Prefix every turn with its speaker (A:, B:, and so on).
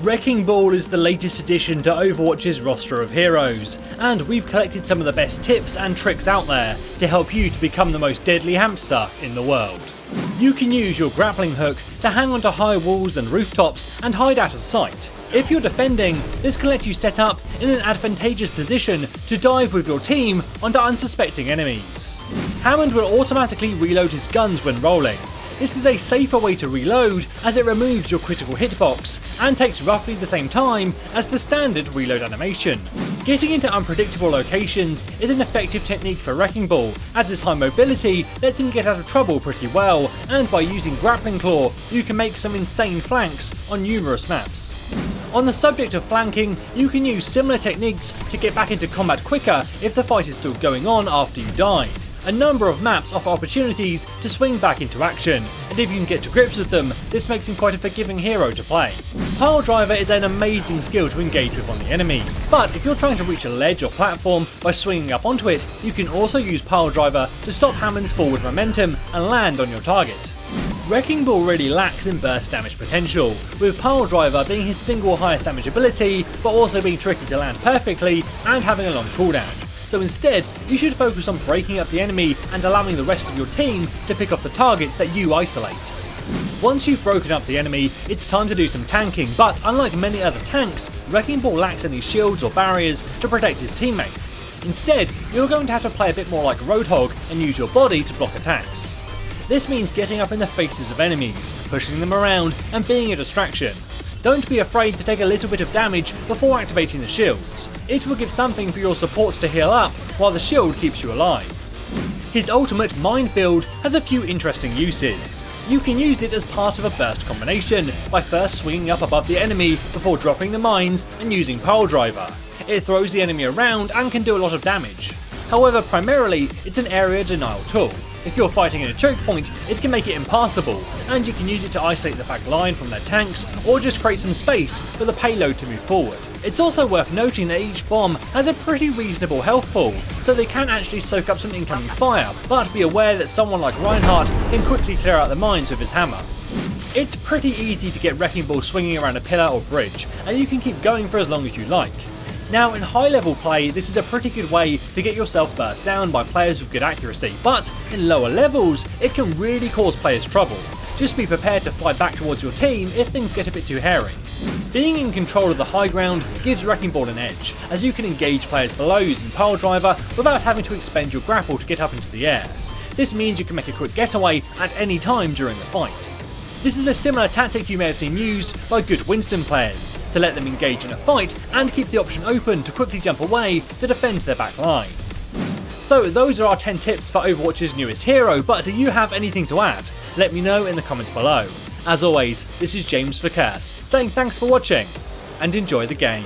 A: Wrecking Ball is the latest addition to Overwatch's roster of heroes, and we've collected some of the best tips and tricks out there to help you to become the most deadly hamster in the world. You can use your grappling hook to hang onto high walls and rooftops and hide out of sight. If you're defending, this can let you set up in an advantageous position to dive with your team onto unsuspecting enemies. Hammond will automatically reload his guns when rolling. This is a safer way to reload as it removes your critical hitbox and takes roughly the same time as the standard reload animation. Getting into unpredictable locations is an effective technique for Wrecking Ball, as his high mobility lets him get out of trouble pretty well, and by using Grappling Claw you can make some insane flanks on numerous maps. On the subject of flanking, you can use similar techniques to get back into combat quicker if the fight is still going on after you died. A number of maps offer opportunities to swing back into action, and if you can get to grips with them, this makes him quite a forgiving hero to play. Piledriver is an amazing skill to engage with on the enemy, but if you're trying to reach a ledge or platform by swinging up onto it, you can also use Piledriver to stop Hammond's forward momentum and land on your target. Wrecking Ball really lacks in burst damage potential, with Piledriver being his single highest damage ability, but also being tricky to land perfectly and having a long cooldown. So instead, you should focus on breaking up the enemy and allowing the rest of your team to pick off the targets that you isolate. Once you've broken up the enemy, it's time to do some tanking, but unlike many other tanks, Wrecking Ball lacks any shields or barriers to protect his teammates. Instead, you're going to have to play a bit more like Roadhog and use your body to block attacks. This means getting up in the faces of enemies, pushing them around and being a distraction. Don't be afraid to take a little bit of damage before activating the shields. It will give something for your supports to heal up while the shield keeps you alive. His ultimate Minefield has a few interesting uses. You can use it as part of a burst combination by first swinging up above the enemy before dropping the mines and using Piledriver. It throws the enemy around and can do a lot of damage. However, primarily it's an area denial tool. If you're fighting in a choke point, it can make it impassable, and you can use it to isolate the back line from their tanks, or just create some space for the payload to move forward. It's also worth noting that each bomb has a pretty reasonable health pool, so they can actually soak up some incoming fire, but be aware that someone like Reinhardt can quickly clear out the mines with his hammer. It's pretty easy to get Wrecking Ball swinging around a pillar or bridge, and you can keep going for as long as you like. Now, in high level play, this is a pretty good way to get yourself burst down by players with good accuracy, but in lower levels, it can really cause players trouble. Just be prepared to fight back towards your team if things get a bit too hairy. Being in control of the high ground gives Wrecking Ball an edge, as you can engage players below using Piledriver without having to expend your grapple to get up into the air. This means you can make a quick getaway at any time during the fight. This is a similar tactic you may have seen used by good Winston players, to let them engage in a fight and keep the option open to quickly jump away to defend their back line. So those are our 10 tips for Overwatch's newest hero, but do you have anything to add? Let me know in the comments below. As always, this is James for Curse, saying thanks for watching, and enjoy the game.